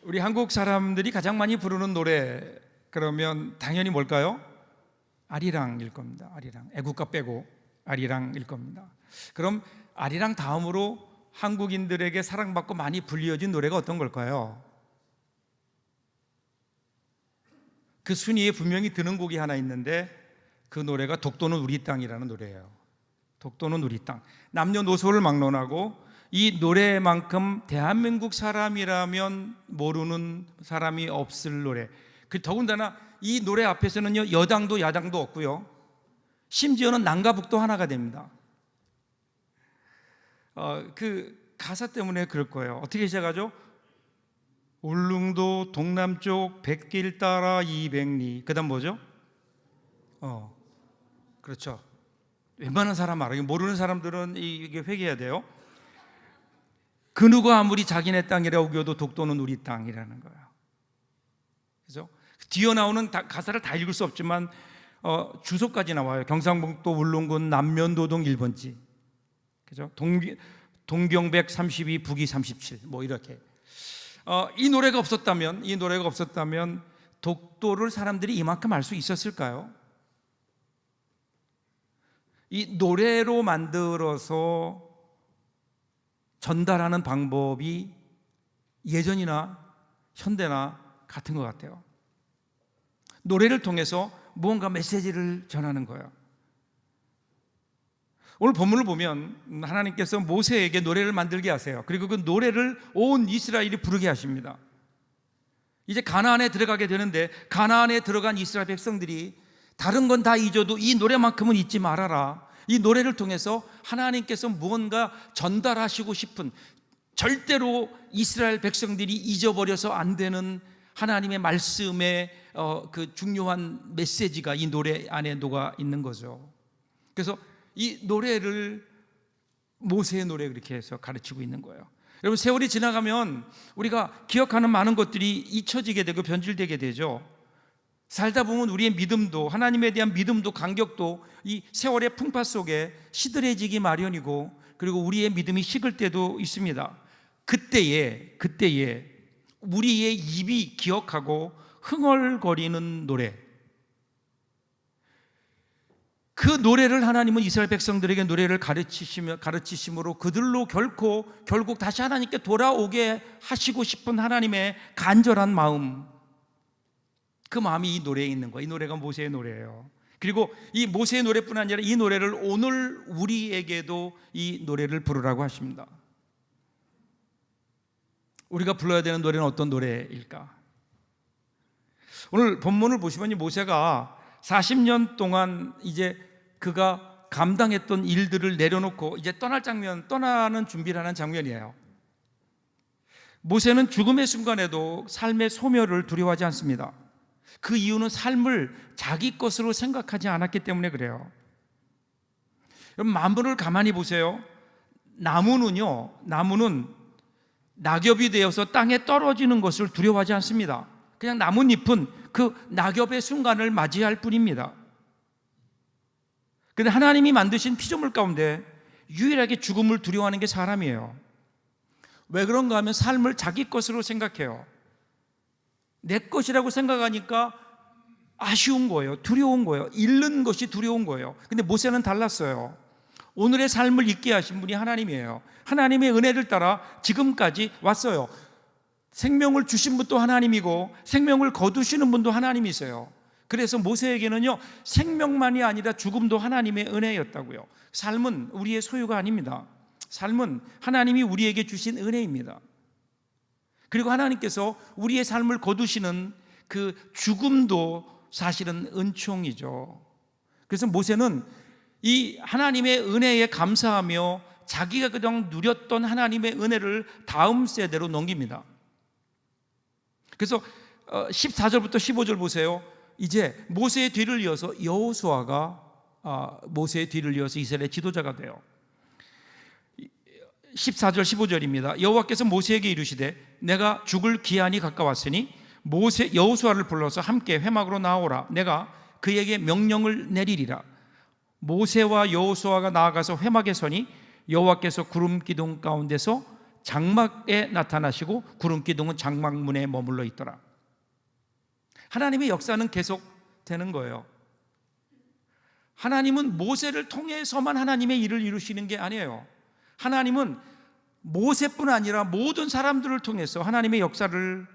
우리 한국 사람들이 가장 많이 부르는 노래 그러면 당연히 뭘까요? 아리랑일 겁니다. 아리랑. 애국가 빼고 아리랑일 겁니다. 그럼 아리랑 다음으로 한국인들에게 사랑받고 많이 불리어진 노래가 어떤 걸까요? 그 순위에 분명히 드는 곡이 하나 있는데 그 노래가 독도는 우리 땅이라는 노래예요. 독도는 우리 땅. 남녀노소를 막론하고 이 노래만큼 대한민국 사람이라면 모르는 사람이 없을 노래. 더군다나 이 노래 앞에서는요, 여당도 야당도 없고요, 심지어는 남과 북도 하나가 됩니다. 그 가사 때문에 그럴 거예요. 어떻게 시작하죠? 울릉도 동남쪽 백길 따라 200리. 그 다음 뭐죠? 그렇죠. 웬만한 사람 알아요. 모르는 사람들은 이게 회개해야 돼요. 그 누가 아무리 자기네 땅이라 우겨도 독도는 우리 땅이라는 거예요. 그죠? 뒤에 나오는 가사를 다 읽을 수 없지만 주소까지 나와요. 경상북도 울릉군 남면도동 1번지. 그죠? 동경백 32, 북위 37. 뭐 이렇게. 이 노래가 없었다면 독도를 사람들이 이만큼 알 수 있었을까요? 이 노래로 만들어서 전달하는 방법이 예전이나 현대나 같은 것 같아요. 노래를 통해서 무언가 메시지를 전하는 거예요. 오늘 본문을 보면 하나님께서 모세에게 노래를 만들게 하세요. 그리고 그 노래를 온 이스라엘이 부르게 하십니다. 이제 가나안에 들어가게 되는데, 가나안에 들어간 이스라엘 백성들이 다른 건 다 잊어도 이 노래만큼은 잊지 말아라. 이 노래를 통해서 하나님께서 무언가 전달하시고 싶은, 절대로 이스라엘 백성들이 잊어버려서 안 되는 하나님의 말씀의 그 중요한 메시지가 이 노래 안에 녹아 있는 거죠. 그래서 이 노래를 모세의 노래 그렇게 해서 가르치고 있는 거예요. 여러분, 세월이 지나가면 우리가 기억하는 많은 것들이 잊혀지게 되고 변질되게 되죠. 살다 보면 우리의 믿음도, 하나님에 대한 믿음도, 간격도 이 세월의 풍파 속에 시들해지기 마련이고, 그리고 우리의 믿음이 식을 때도 있습니다. 그때에 우리의 입이 기억하고 흥얼거리는 노래, 그 노래를 하나님은 이스라엘 백성들에게 노래를 가르치심으로 그들로 결국 다시 하나님께 돌아오게 하시고 싶은 하나님의 간절한 마음, 그 마음이 이 노래에 있는 거예요. 이 노래가 모세의 노래예요. 그리고 이 모세의 노래뿐 아니라 이 노래를 오늘 우리에게도 이 노래를 부르라고 하십니다. 우리가 불러야 되는 노래는 어떤 노래일까? 오늘 본문을 보시면 이 모세가 40년 동안 이제 그가 감당했던 일들을 내려놓고 이제 떠나는 준비를 하는 장면이에요. 모세는 죽음의 순간에도 삶의 소멸을 두려워하지 않습니다. 그 이유는 삶을 자기 것으로 생각하지 않았기 때문에 그래요. 여러분, 만물을 가만히 보세요. 나무는 낙엽이 되어서 땅에 떨어지는 것을 두려워하지 않습니다. 그냥 나뭇잎은 그 낙엽의 순간을 맞이할 뿐입니다. 그런데 하나님이 만드신 피조물 가운데 유일하게 죽음을 두려워하는 게 사람이에요. 왜 그런가 하면 삶을 자기 것으로 생각해요. 내 것이라고 생각하니까 아쉬운 거예요. 두려운 거예요. 잃는 것이 두려운 거예요. 근데 모세는 달랐어요. 오늘의 삶을 있게 하신 분이 하나님이에요. 하나님의 은혜를 따라 지금까지 왔어요. 생명을 주신 분도 하나님이고 생명을 거두시는 분도 하나님이세요. 그래서 모세에게는요, 생명만이 아니라 죽음도 하나님의 은혜였다고요. 삶은 우리의 소유가 아닙니다. 삶은 하나님이 우리에게 주신 은혜입니다. 그리고 하나님께서 우리의 삶을 거두시는 그 죽음도 사실은 은총이죠. 그래서 모세는 이 하나님의 은혜에 감사하며 자기가 그동안 누렸던 하나님의 은혜를 다음 세대로 넘깁니다. 그래서 14절부터 15절 보세요. 이제 모세의 뒤를 이어서 여호수아가 모세의 뒤를 이어서 이스라엘의 지도자가 돼요. 14절 15절입니다. 여호와께서 모세에게 이르시되 내가 죽을 기한이 가까웠으니 여호수아를 불러서 함께 회막으로 나오라. 내가 그에게 명령을 내리리라. 모세와 여호수아가 나아가서 회막에 서니 여호와께서 구름 기둥 가운데서 장막에 나타나시고 구름 기둥은 장막문에 머물러 있더라. 하나님의 역사는 계속되는 거예요. 하나님은 모세를 통해서만 하나님의 일을 이루시는 게 아니에요. 하나님은 모세뿐 아니라 모든 사람들을 통해서 하나님의 역사를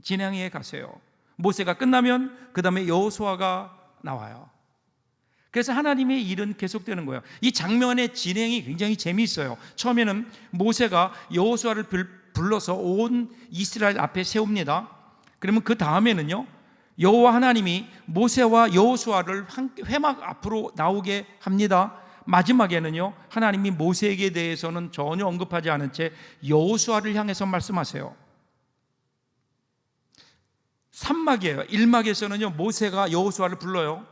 진행해 가세요. 모세가 끝나면 그 다음에 여호수아가 나와요. 그래서 하나님의 일은 계속되는 거예요. 이 장면의 진행이 굉장히 재미있어요. 처음에는 모세가 여호수아를 불러서 온 이스라엘 앞에 세웁니다. 그러면 그 다음에는요, 여호와 하나님이 모세와 여호수아를 회막 앞으로 나오게 합니다. 마지막에는요, 하나님이 모세에게 대해서는 전혀 언급하지 않은 채 여호수아를 향해서 말씀하세요. 3막이에요. 1막에서는요 모세가 여호수아를 불러요.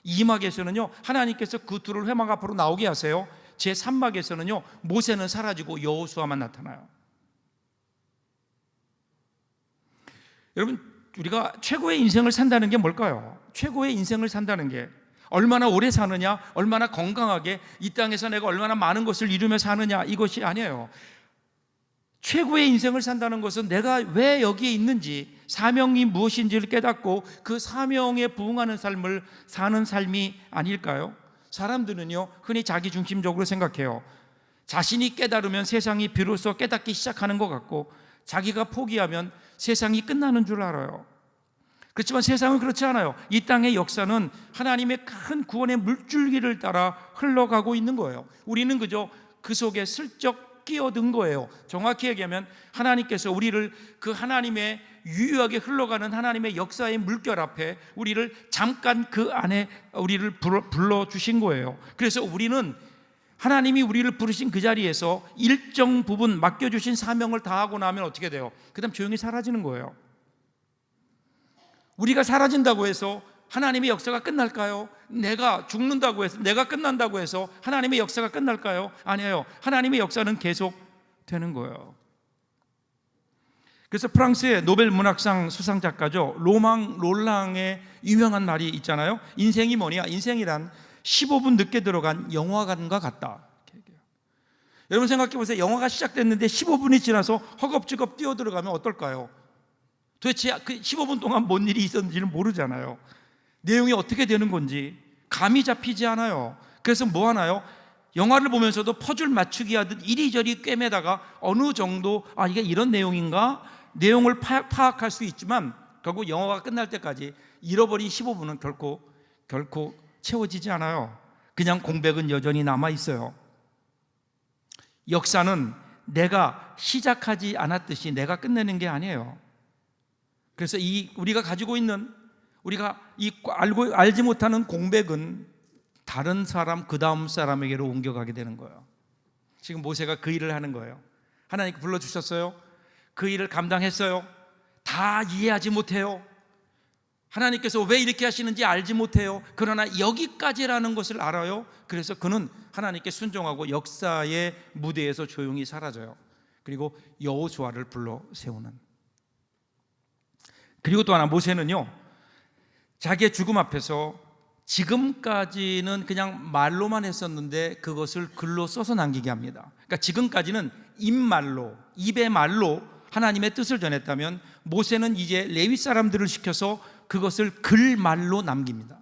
2막에서는요 하나님께서 그 둘을 회막 앞으로 나오게 하세요. 제 3막에서는요 모세는 사라지고 여호수아만 나타나요. 여러분, 우리가 최고의 인생을 산다는 게 뭘까요? 최고의 인생을 산다는 게 얼마나 오래 사느냐, 얼마나 건강하게 이 땅에서 내가 얼마나 많은 것을 이루며 사느냐, 이것이 아니에요. 최고의 인생을 산다는 것은 내가 왜 여기에 있는지, 사명이 무엇인지를 깨닫고 그 사명에 부응하는 삶을 사는 삶이 아닐까요? 사람들은요 흔히 자기중심적으로 생각해요. 자신이 깨달으면 세상이 비로소 깨닫기 시작하는 것 같고, 자기가 포기하면 세상이 끝나는 줄 알아요. 그렇지만 세상은 그렇지 않아요. 이 땅의 역사는 하나님의 큰 구원의 물줄기를 따라 흘러가고 있는 거예요. 우리는 그저 그 속에 슬쩍 끼어든 거예요. 정확히 얘기하면 하나님께서 우리를 그 하나님의 유유하게 흘러가는 하나님의 역사의 물결 앞에 우리를 잠깐 그 안에 우리를 불러주신 거예요. 그래서 우리는 하나님이 우리를 부르신 그 자리에서 일정 부분 맡겨주신 사명을 다하고 나면 어떻게 돼요? 그 다음 조용히 사라지는 거예요. 우리가 사라진다고 해서 하나님의 역사가 끝날까요? 내가 죽는다고 해서, 내가 끝난다고 해서 하나님의 역사가 끝날까요? 아니에요. 하나님의 역사는 계속 되는 거예요. 그래서 프랑스의 노벨 문학상 수상작가죠, 로망 롤랑의 유명한 말이 있잖아요. 인생이 뭐냐? 인생이란 15분 늦게 들어간 영화관과 같다. 여러분 생각해 보세요. 영화가 시작됐는데 15분이 지나서 허겁지겁 뛰어들어가면 어떨까요? 도대체 그 15분 동안 뭔 일이 있었는지를 모르잖아요. 내용이 어떻게 되는 건지 감이 잡히지 않아요. 그래서 뭐 하나요? 영화를 보면서도 퍼즐 맞추기 하듯 이리저리 꿰매다가 어느 정도 이게 이런 내용인가? 내용을 파악할 수 있지만 결국 영화가 끝날 때까지 잃어버린 15분은 결코 채워지지 않아요. 그냥 공백은 여전히 남아 있어요. 역사는 내가 시작하지 않았듯이 내가 끝내는 게 아니에요. 그래서 우리가 가지고 있는, 우리가 알지 못하는 공백은 다른 사람, 그 다음 사람에게로 옮겨가게 되는 거예요. 지금 모세가 그 일을 하는 거예요. 하나님께 불러주셨어요. 그 일을 감당했어요. 다 이해하지 못해요. 하나님께서 왜 이렇게 하시는지 알지 못해요. 그러나 여기까지라는 것을 알아요. 그래서 그는 하나님께 순종하고 역사의 무대에서 조용히 사라져요. 그리고 여호수아를 불러 세우는. 그리고 또 하나, 모세는요 자기의 죽음 앞에서 지금까지는 그냥 말로만 했었는데 그것을 글로 써서 남기게 합니다. 그러니까 지금까지는 입의 말로 하나님의 뜻을 전했다면, 모세는 이제 레위 사람들을 시켜서 그것을 글말로 남깁니다.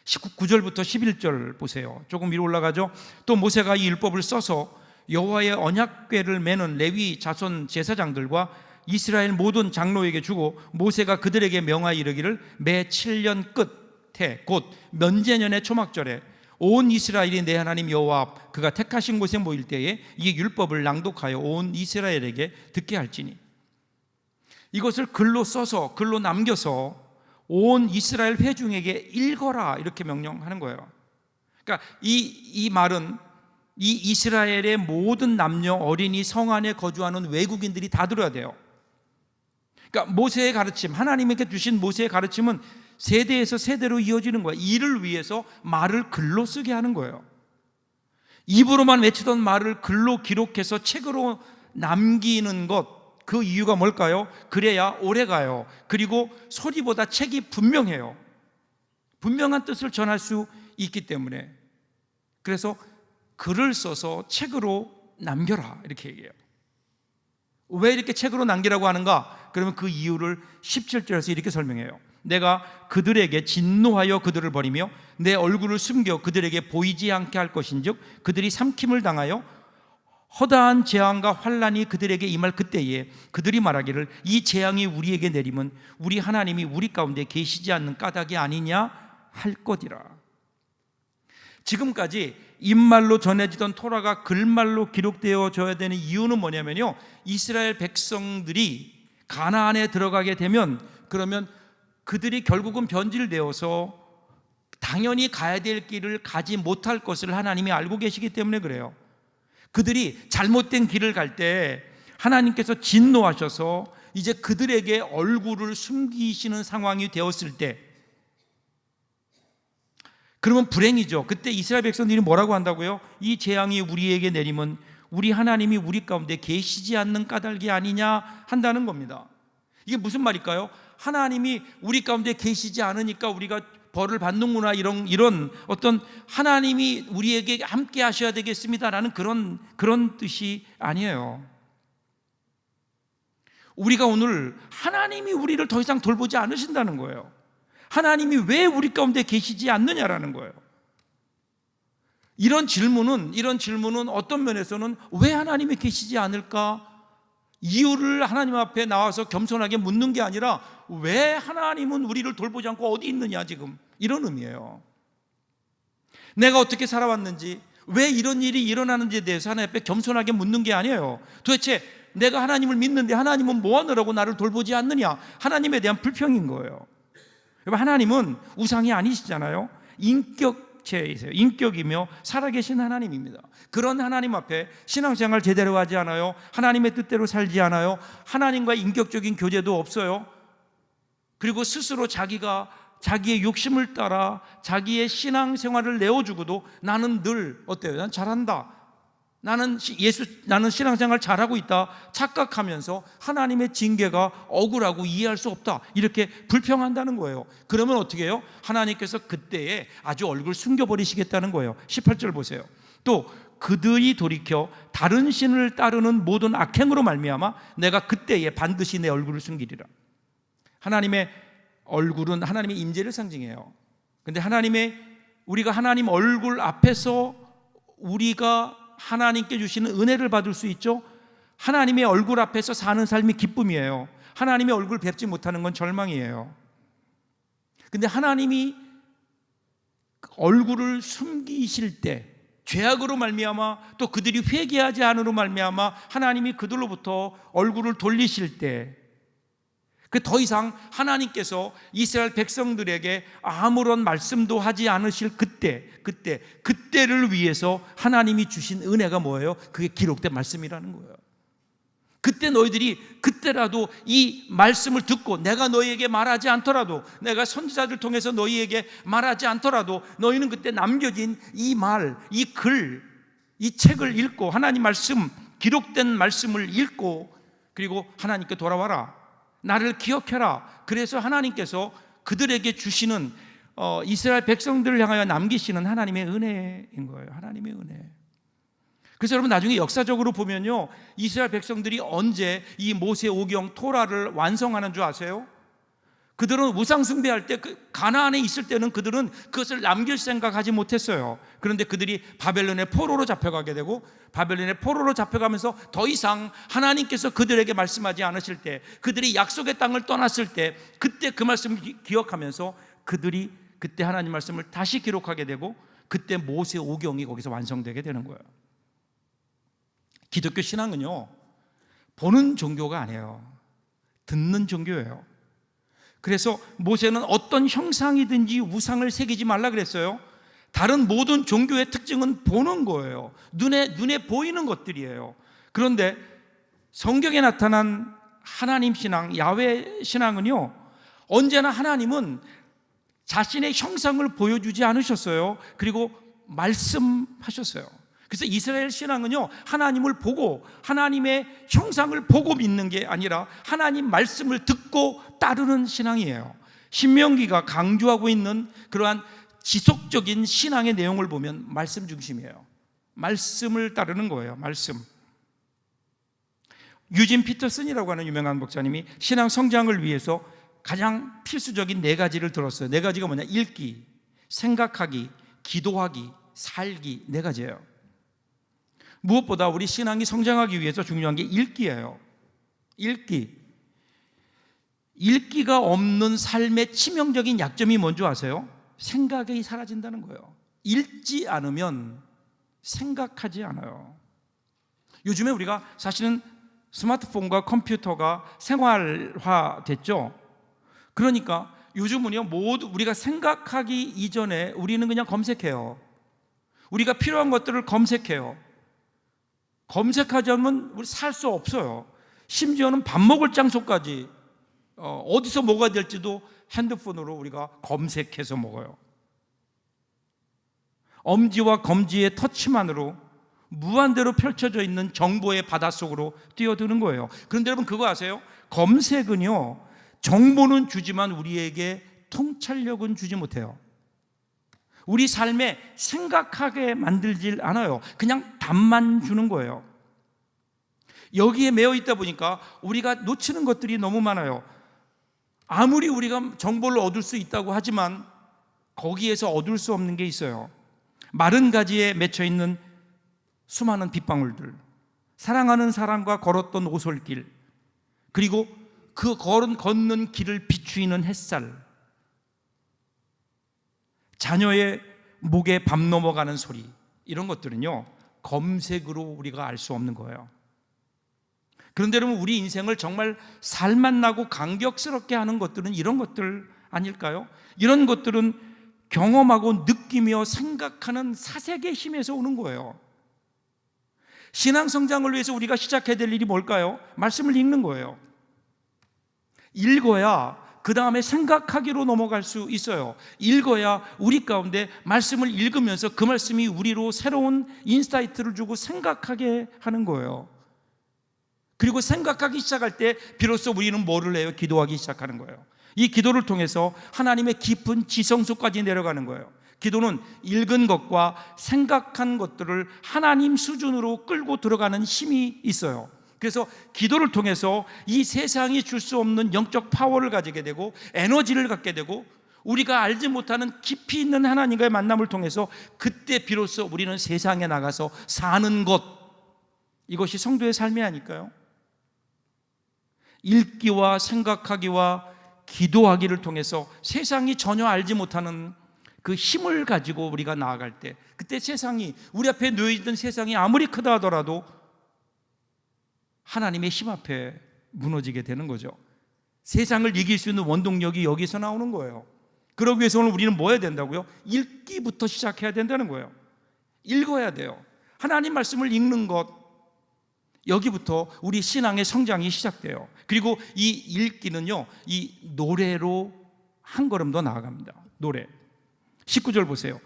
9절부터 11절 보세요. 조금 위로 올라가죠. 또 모세가 이 율법을 써서 여호와의 언약궤를 매는 레위 자손 제사장들과 이스라엘 모든 장로에게 주고, 모세가 그들에게 명하여 이르기를, 매 7년 끝에 곧 면제년의 초막절에 온 이스라엘이 내 하나님 여호와 앞 그가 택하신 곳에 모일 때에 이 율법을 낭독하여 온 이스라엘에게 듣게 할지니. 이것을 글로 써서, 글로 남겨서 온 이스라엘 회중에게 읽어라, 이렇게 명령하는 거예요. 그러니까 이 말은 이 이스라엘의 모든 남녀, 어린이, 성 안에 거주하는 외국인들이 다 들어야 돼요. 그러니까 모세의 가르침, 하나님에게 주신 모세의 가르침은 세대에서 세대로 이어지는 거예요. 이를 위해서 말을 글로 쓰게 하는 거예요. 입으로만 외치던 말을 글로 기록해서 책으로 남기는 것, 그 이유가 뭘까요? 그래야 오래가요. 그리고 소리보다 책이 분명해요. 분명한 뜻을 전할 수 있기 때문에. 그래서 글을 써서 책으로 남겨라 이렇게 얘기해요. 왜 이렇게 책으로 남기라고 하는가? 그러면 그 이유를 17절에서 이렇게 설명해요. 내가 그들에게 진노하여 그들을 버리며 내 얼굴을 숨겨 그들에게 보이지 않게 할 것인즉 그들이 삼킴을 당하여 허다한 재앙과 환난이 그들에게 임할 그때에 그들이 말하기를 이 재앙이 우리에게 내리면 우리 하나님이 우리 가운데 계시지 않는 까닭이 아니냐 할 것이라. 지금까지 입말로 전해지던 토라가 글말로 기록되어져야 되는 이유는 뭐냐면요, 이스라엘 백성들이 가나안에 들어가게 되면 그러면 그들이 결국은 변질되어서 당연히 가야 될 길을 가지 못할 것을 하나님이 알고 계시기 때문에 그래요. 그들이 잘못된 길을 갈 때 하나님께서 진노하셔서 이제 그들에게 얼굴을 숨기시는 상황이 되었을 때, 그러면 불행이죠. 그때 이스라엘 백성들이 뭐라고 한다고요? 이 재앙이 우리에게 내리면 우리 하나님이 우리 가운데 계시지 않는 까닭이 아니냐 한다는 겁니다. 이게 무슨 말일까요? 하나님이 우리 가운데 계시지 않으니까 우리가 벌을 받는구나, 이런 어떤 하나님이 우리에게 함께 하셔야 되겠습니다라는 그런 뜻이 아니에요. 우리가 오늘 하나님이 우리를 더 이상 돌보지 않으신다는 거예요. 하나님이 왜 우리 가운데 계시지 않느냐라는 거예요. 이런 질문은 어떤 면에서는 왜 하나님이 계시지 않을까? 이유를 하나님 앞에 나와서 겸손하게 묻는 게 아니라 왜 하나님은 우리를 돌보지 않고 어디 있느냐, 지금 이런 의미예요. 내가 어떻게 살아왔는지, 왜 이런 일이 일어나는지에 대해서 하나님 앞에 겸손하게 묻는 게 아니에요. 도대체 내가 하나님을 믿는데 하나님은 뭐 하느라고 나를 돌보지 않느냐, 하나님에 대한 불평인 거예요. 여러분, 하나님은 우상이 아니시잖아요. 인격체이세요. 인격이며 살아계신 하나님입니다. 그런 하나님 앞에 신앙생활 제대로 하지 않아요. 하나님의 뜻대로 살지 않아요. 하나님과 인격적인 교제도 없어요. 그리고 스스로 자기의 욕심을 따라 자기의 신앙생활을 내어주고도 나는 늘 어때요? 난 잘한다, 나는 신앙생활 잘하고 있다 착각하면서 하나님의 징계가 억울하고 이해할 수 없다 이렇게 불평한다는 거예요. 그러면 어떻게 해요? 하나님께서 그때에 아주 얼굴 숨겨버리시겠다는 거예요. 18절 보세요. 또 그들이 돌이켜 다른 신을 따르는 모든 악행으로 말미암아 내가 그때에 반드시 내 얼굴을 숨기리라. 하나님의 얼굴은 하나님의 임재를 상징해요. 그런데 우리가 하나님 얼굴 앞에서 우리가 하나님께 주시는 은혜를 받을 수 있죠. 하나님의 얼굴 앞에서 사는 삶이 기쁨이에요. 하나님의 얼굴 뵙지 못하는 건 절망이에요. 그런데 하나님이 얼굴을 숨기실 때, 죄악으로 말미암아 또 그들이 회개하지 않으로 말미암아 하나님이 그들로부터 얼굴을 돌리실 때, 더 이상 하나님께서 이스라엘 백성들에게 아무런 말씀도 하지 않으실 그때를 위해서 하나님이 주신 은혜가 뭐예요? 그게 기록된 말씀이라는 거예요. 그때 너희들이 그때라도 이 말씀을 듣고 내가 너희에게 말하지 않더라도, 내가 선지자들 통해서 너희에게 말하지 않더라도 너희는 그때 남겨진 이 말, 이 글, 이 책을 읽고 하나님 말씀, 기록된 말씀을 읽고 그리고 하나님께 돌아와라, 나를 기억해라. 그래서 하나님께서 그들에게 주시는 이스라엘 백성들을 향하여 남기시는 하나님의 은혜인 거예요. 하나님의 은혜. 그래서 여러분, 나중에 역사적으로 보면요, 이스라엘 백성들이 언제 이 모세오경 토라를 완성하는 줄 아세요? 그들은 우상 숭배할 때, 가나안에 있을 때는 그들은 그것을 남길 생각하지 못했어요. 그런데 그들이 바벨론의 포로로 잡혀가게 되고, 바벨론의 포로로 잡혀가면서 더 이상 하나님께서 그들에게 말씀하지 않으실 때, 그들이 약속의 땅을 떠났을 때, 그때 그 말씀을 기억하면서 그들이 그때 하나님 말씀을 다시 기록하게 되고, 그때 모세오경이 거기서 완성되게 되는 거예요. 기독교 신앙은요, 보는 종교가 아니에요. 듣는 종교예요. 그래서 모세는 어떤 형상이든지 우상을 새기지 말라 그랬어요. 다른 모든 종교의 특징은 보는 거예요. 눈에 보이는 것들이에요. 그런데 성경에 나타난 하나님 신앙, 야훼 신앙은요, 언제나 하나님은 자신의 형상을 보여주지 않으셨어요. 그리고 말씀하셨어요. 그래서 이스라엘 신앙은요, 하나님을 보고 하나님의 형상을 보고 믿는 게 아니라 하나님 말씀을 듣고 따르는 신앙이에요. 신명기가 강조하고 있는 그러한 지속적인 신앙의 내용을 보면 말씀 중심이에요. 말씀을 따르는 거예요. 말씀. 유진 피터슨이라고 하는 유명한 목사님이 신앙 성장을 위해서 가장 필수적인 4가지를 들었어요. 4가지가 뭐냐? 읽기, 생각하기, 기도하기, 살기. 4가지예요. 무엇보다 우리 신앙이 성장하기 위해서 중요한 게 읽기예요. 읽기가 없는 삶의 치명적인 약점이 뭔지 아세요? 생각이 사라진다는 거예요. 읽지 않으면 생각하지 않아요. 요즘에 우리가 사실은 스마트폰과 컴퓨터가 생활화됐죠. 그러니까 요즘은요, 모두 우리가 생각하기 이전에 우리는 그냥 검색해요. 우리가 필요한 것들을 검색해요. 검색하지 않으면 우리 살 수 없어요. 심지어는 밥 먹을 장소까지 어디서 뭐가 될지도 핸드폰으로 우리가 검색해서 먹어요. 엄지와 검지의 터치만으로 무한대로 펼쳐져 있는 정보의 바닷속으로 뛰어드는 거예요. 그런데 여러분 그거 아세요? 검색은요, 정보는 주지만 우리에게 통찰력은 주지 못해요. 우리 삶에 생각하게 만들질 않아요. 그냥 답만 주는 거예요. 여기에 매여 있다 보니까 우리가 놓치는 것들이 너무 많아요. 아무리 우리가 정보를 얻을 수 있다고 하지만 거기에서 얻을 수 없는 게 있어요. 마른 가지에 맺혀 있는 수많은 빗방울들, 사랑하는 사람과 걸었던 오솔길, 그리고 그 걷는 길을 비추이는 햇살, 자녀의 목에 밤 넘어가는 소리, 이런 것들은요, 검색으로 우리가 알 수 없는 거예요. 그런데 여러분, 우리 인생을 정말 살맛나고 감격스럽게 하는 것들은 이런 것들 아닐까요? 이런 것들은 경험하고 느끼며 생각하는 사색의 힘에서 오는 거예요. 신앙 성장을 위해서 우리가 시작해야 될 일이 뭘까요? 말씀을 읽는 거예요. 읽어야 그 다음에 생각하기로 넘어갈 수 있어요. 읽어야 우리 가운데 말씀을 읽으면서 그 말씀이 우리로 새로운 인사이트를 주고 생각하게 하는 거예요. 그리고 생각하기 시작할 때 비로소 우리는 뭐를 해요? 기도하기 시작하는 거예요. 이 기도를 통해서 하나님의 깊은 지성소까지 내려가는 거예요. 기도는 읽은 것과 생각한 것들을 하나님 수준으로 끌고 들어가는 힘이 있어요. 그래서 기도를 통해서 이 세상이 줄 수 없는 영적 파워를 가지게 되고 에너지를 갖게 되고 우리가 알지 못하는 깊이 있는 하나님과의 만남을 통해서 그때 비로소 우리는 세상에 나가서 사는 것, 이것이 성도의 삶이 아닐까요? 읽기와 생각하기와 기도하기를 통해서 세상이 전혀 알지 못하는 그 힘을 가지고 우리가 나아갈 때, 그때 세상이, 우리 앞에 놓여있던 세상이 아무리 크다 하더라도 하나님의 힘 앞에 무너지게 되는 거죠. 세상을 이길 수 있는 원동력이 여기서 나오는 거예요. 그러기 위해서 오늘 우리는 뭐 해야 된다고요? 읽기부터 시작해야 된다는 거예요. 읽어야 돼요. 하나님 말씀을 읽는 것, 여기부터 우리 신앙의 성장이 시작돼요. 그리고 이 읽기는요, 이 노래로 한 걸음 더 나아갑니다. 노래. 19절 보세요.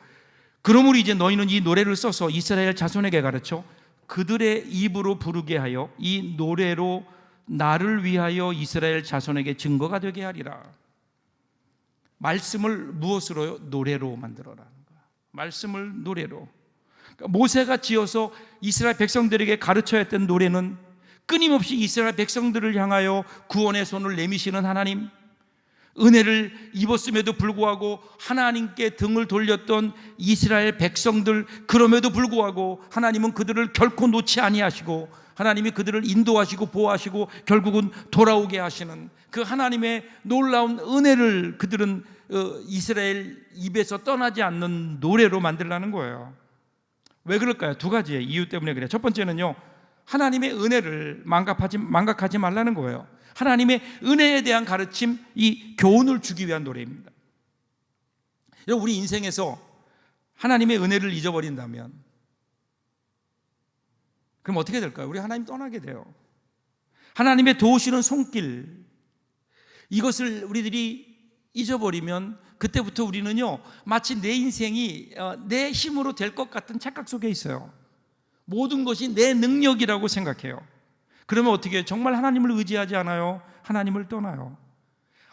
그러므로 이제 너희는 이 노래를 써서 이스라엘 자손에게 가르쳐 그들의 입으로 부르게 하여 이 노래로 나를 위하여 이스라엘 자손에게 증거가 되게 하리라. 말씀을 무엇으로요? 노래로 만들어라는 거야. 말씀을 노래로. 그러니까 모세가 지어서 이스라엘 백성들에게 가르쳐야 했던 노래는 끊임없이 이스라엘 백성들을 향하여 구원의 손을 내미시는 하나님, 은혜를 입었음에도 불구하고 하나님께 등을 돌렸던 이스라엘 백성들, 그럼에도 불구하고 하나님은 그들을 결코 놓지 아니하시고 하나님이 그들을 인도하시고 보호하시고 결국은 돌아오게 하시는 그 하나님의 놀라운 은혜를 그들은 이스라엘 입에서 떠나지 않는 노래로 만들라는 거예요. 왜 그럴까요? 두 가지의 이유 때문에 그래요. 첫 번째는요, 하나님의 은혜를 망각하지 말라는 거예요. 하나님의 은혜에 대한 가르침, 이 교훈을 주기 위한 노래입니다. 우리 인생에서 하나님의 은혜를 잊어버린다면 그럼 어떻게 될까요? 우리 하나님 떠나게 돼요. 하나님의 도우시는 손길, 이것을 우리들이 잊어버리면 그때부터 우리는요, 마치 내 인생이 내 힘으로 될 것 같은 착각 속에 있어요. 모든 것이 내 능력이라고 생각해요. 그러면 어떻게 해요? 정말 하나님을 의지하지 않아요. 하나님을 떠나요.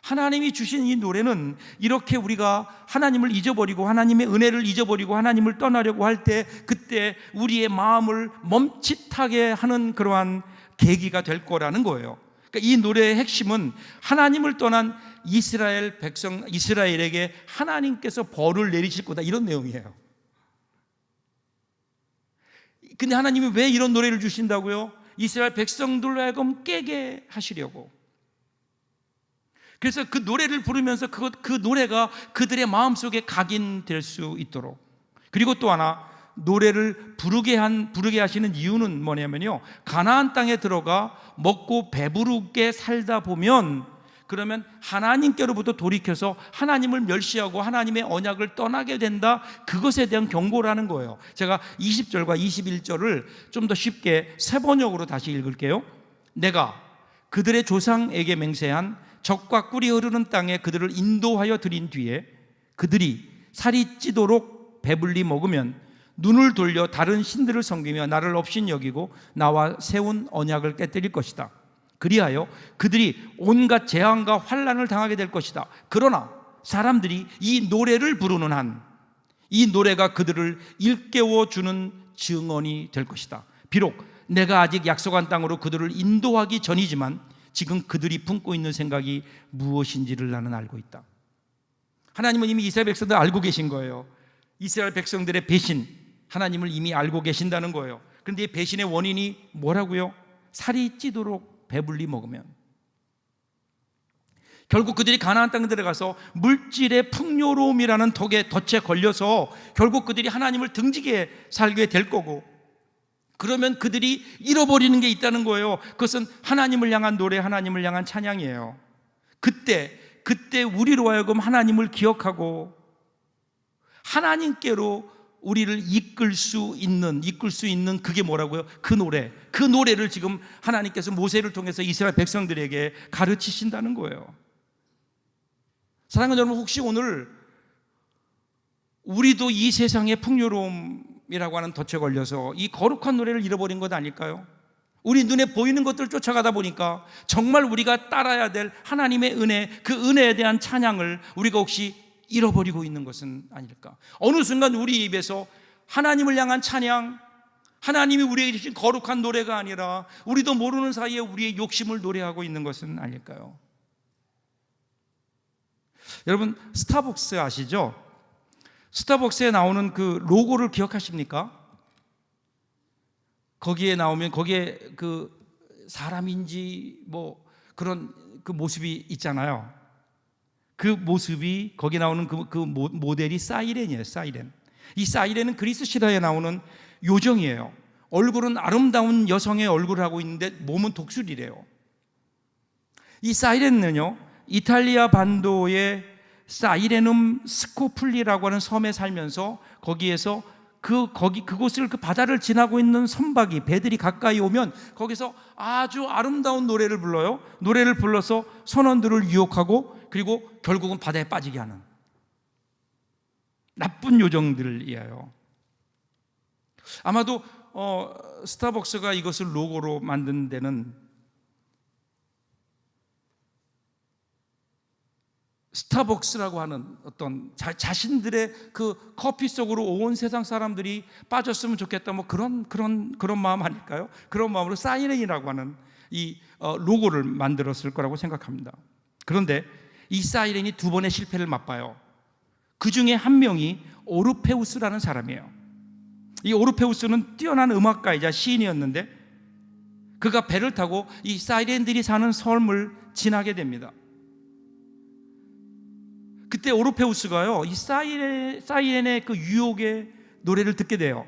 하나님이 주신 이 노래는 이렇게 우리가 하나님을 잊어버리고 하나님의 은혜를 잊어버리고 하나님을 떠나려고 할 때, 그때 우리의 마음을 멈칫하게 하는 그러한 계기가 될 거라는 거예요. 그러니까 이 노래의 핵심은 하나님을 떠난 이스라엘 백성, 이스라엘에게 하나님께서 벌을 내리실 거다, 이런 내용이에요. 근데 하나님이 왜 이런 노래를 주신다고요? 이스라엘 백성들로 하여금 깨게 하시려고. 그래서 그 노래를 부르면서 그 노래가 그들의 마음속에 각인될 수 있도록. 그리고 또 하나, 노래를 부르게 하시는 이유는 뭐냐면요, 가나안 땅에 들어가 먹고 배부르게 살다 보면, 그러면 하나님께로부터 돌이켜서 하나님을 멸시하고 하나님의 언약을 떠나게 된다, 그것에 대한 경고라는 거예요. 제가 20절과 21절을 좀 더 쉽게 새 번역으로 다시 읽을게요. 내가 그들의 조상에게 맹세한 젖과 꿀이 흐르는 땅에 그들을 인도하여 들인 뒤에 그들이 살이 찌도록 배불리 먹으면 눈을 돌려 다른 신들을 섬기며 나를 없인 여기고 나와 세운 언약을 깨뜨릴 것이다. 그리하여 그들이 온갖 재앙과 환난을 당하게 될 것이다. 그러나 사람들이 이 노래를 부르는 한, 이 노래가 그들을 일깨워 주는 증언이 될 것이다. 비록 내가 아직 약속한 땅으로 그들을 인도하기 전이지만 지금 그들이 품고 있는 생각이 무엇인지를 나는 알고 있다. 하나님은 이미 이스라엘 백성들 알고 계신 거예요. 이스라엘 백성들의 배신, 하나님을 이미 알고 계신다는 거예요. 그런데 이 배신의 원인이 뭐라고요? 살이 찌도록 배불리 먹으면. 결국 그들이 가나안 땅에 들어가서 물질의 풍요로움이라는 덫에 걸려서 결국 그들이 하나님을 등지게 살게 될 거고, 그러면 그들이 잃어버리는 게 있다는 거예요. 그것은 하나님을 향한 노래, 하나님을 향한 찬양이에요. 그때 우리로 하여금 하나님을 기억하고 하나님께로 우리를 이끌 수 있는 그게 뭐라고요? 그 노래를 지금 하나님께서 모세를 통해서 이스라엘 백성들에게 가르치신다는 거예요. 사랑하는 여러분, 혹시 오늘 우리도 이 세상의 풍요로움이라고 하는 덫에 걸려서 이 거룩한 노래를 잃어버린 것 아닐까요? 우리 눈에 보이는 것들을 쫓아가다 보니까 정말 우리가 따라야 될 하나님의 은혜, 그 은혜에 대한 찬양을 우리가 혹시 잃어버리고 있는 것은 아닐까? 어느 순간 우리 입에서 하나님을 향한 찬양, 하나님이 우리에게 주신 거룩한 노래가 아니라 우리도 모르는 사이에 우리의 욕심을 노래하고 있는 것은 아닐까요? 여러분, 스타벅스 아시죠? 스타벅스에 나오는 그 로고를 기억하십니까? 거기에 나오면 거기에 그 사람인지 뭐 그런 그 모습이 있잖아요. 그 모습이, 거기 나오는 그 모델이 사이렌이에요. 사이렌. 이 사이렌은 그리스 신화에 나오는 요정이에요. 얼굴은 아름다운 여성의 얼굴을 하고 있는데 몸은 독수리래요. 이 사이렌은요, 이탈리아 반도의 사이레눔 스코플리라고 하는 섬에 살면서 거기에서 그곳을, 그 바다를 지나고 있는 선박이, 배들이 가까이 오면 거기서 아주 아름다운 노래를 불러요. 노래를 불러서 선원들을 유혹하고 그리고 결국은 바다에 빠지게 하는 나쁜 요정들이에요. 아마도 스타벅스가 이것을 로고로 만든 데는 스타벅스라고 하는 어떤 자신들의 그 커피 속으로 온 세상 사람들이 빠졌으면 좋겠다, 뭐 그런 마음 아닐까요? 그런 마음으로 사이렌이라고 하는 이 로고를 만들었을 거라고 생각합니다. 그런데 이 사이렌이 두 번의 실패를 맛봐요. 그 중에 한 명이 오르페우스라는 사람이에요. 이 오르페우스는 뛰어난 음악가이자 시인이었는데 그가 배를 타고 이 사이렌들이 사는 섬을 지나게 됩니다. 그때 오르페우스가요, 이 사이렌의 그 유혹의 노래를 듣게 돼요.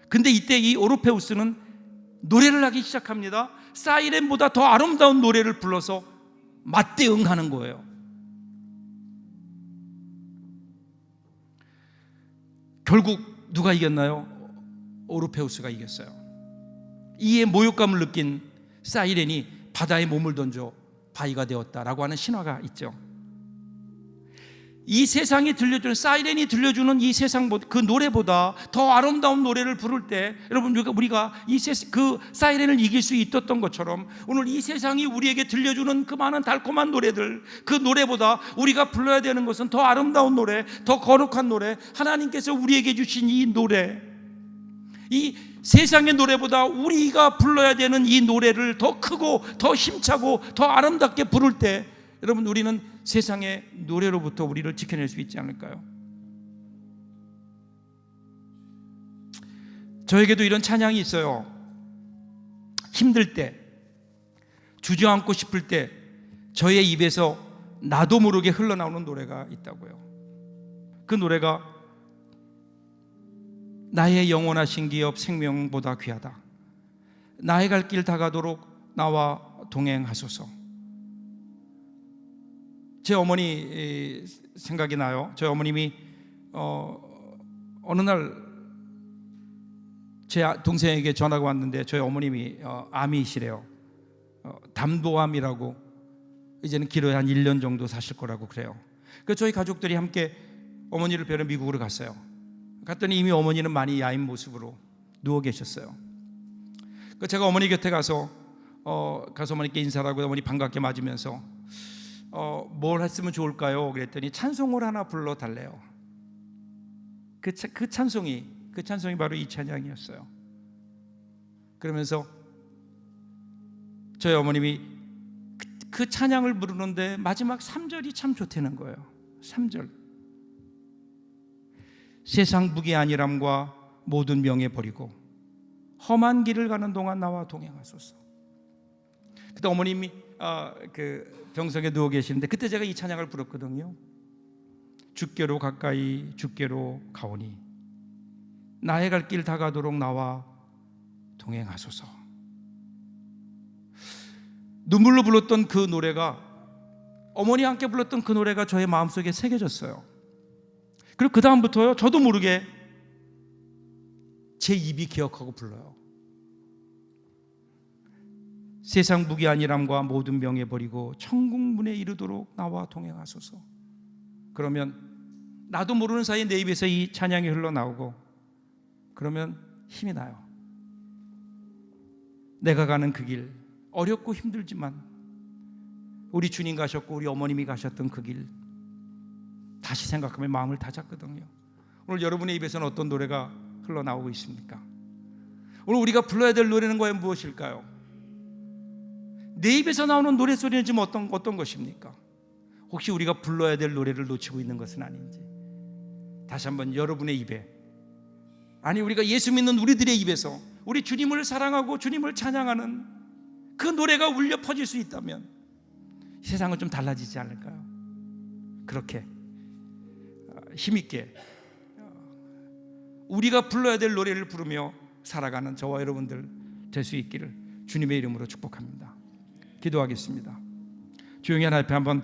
근데 이때 이 오르페우스는 노래를 하기 시작합니다. 사이렌보다 더 아름다운 노래를 불러서 맞대응하는 거예요. 결국 누가 이겼나요? 오르페우스가 이겼어요. 이에 모욕감을 느낀 사이렌이 바다에 몸을 던져 바위가 되었다라고 하는 신화가 있죠. 이 세상이 들려주는, 사이렌이 들려주는 이 세상 그 노래보다 더 아름다운 노래를 부를 때, 여러분, 우리가 그 사이렌을 이길 수 있었던 것처럼 오늘 이 세상이 우리에게 들려주는 그 많은 달콤한 노래들, 그 노래보다 우리가 불러야 되는 것은 더 아름다운 노래, 더 거룩한 노래, 하나님께서 우리에게 주신 이 노래, 이 세상의 노래보다 우리가 불러야 되는 이 노래를 더 크고 더 힘차고 더 아름답게 부를 때 여러분 우리는 세상의 노래로부터 우리를 지켜낼 수 있지 않을까요? 저에게도 이런 찬양이 있어요. 힘들 때, 주저앉고 싶을 때 저의 입에서 나도 모르게 흘러나오는 노래가 있다고요. 그 노래가 나의 영원하신 기업 생명보다 귀하다. 나의 갈 길 다가도록 나와 동행하소서. 제 어머니 생각이 나요. 저희 어머님이 어느 날 제 동생에게 전화가 왔는데 저희 어머님이 암이시래요. 담도암이라고 이제는 길어야 한 1년 정도 사실 거라고 그래요. 그래서 저희 가족들이 함께 어머니를 뵈러 미국으로 갔어요. 갔더니 이미 어머니는 많이 야인 모습으로 누워 계셨어요. 그 제가 어머니 곁에 가서 어머니께 인사를 하고 어머니 반갑게 맞으면서 뭘 했으면 좋을까요? 그랬더니 찬송을 하나 불러달래요. 그 찬송이 바로 이 찬양이었어요. 그러면서 저희 어머님이 그 찬양을 부르는데 마지막 3절이 참 좋다는 거예요. 3절. 세상 무기 안일함과 모든 명예 버리고 험한 길을 가는 동안 나와 동행하소서. 그때 어머님이 그 병석에 누워 계시는데 그때 제가 이 찬양을 불렀거든요. 주께로 가까이 주께로 가오니 나의 갈 길 다가도록 나와 동행하소서. 눈물로 불렀던 그 노래가 어머니와 함께 불렀던 그 노래가 저의 마음속에 새겨졌어요. 그리고 그 다음부터요 저도 모르게 제 입이 기억하고 불러요. 세상 무기 안일함과 모든 명예 버리고 천국문에 이르도록 나와 동행하소서. 그러면 나도 모르는 사이에 내 입에서 이 찬양이 흘러나오고 그러면 힘이 나요. 내가 가는 그 길 어렵고 힘들지만 우리 주님 가셨고 우리 어머님이 가셨던 그 길 다시 생각하면 마음을 다잡거든요. 오늘 여러분의 입에서는 어떤 노래가 흘러나오고 있습니까? 오늘 우리가 불러야 될 노래는 과연 무엇일까요? 내 입에서 나오는 노래소리는 지금 어떤 것입니까? 혹시 우리가 불러야 될 노래를 놓치고 있는 것은 아닌지 다시 한번 여러분의 입에, 아니 우리가 예수 믿는 우리들의 입에서 우리 주님을 사랑하고 주님을 찬양하는 그 노래가 울려 퍼질 수 있다면 세상은 좀 달라지지 않을까요? 그렇게 힘있게 우리가 불러야 될 노래를 부르며 살아가는 저와 여러분들 될 수 있기를 주님의 이름으로 축복합니다. 기도하겠습니다. 조용히 하나 앞에 한번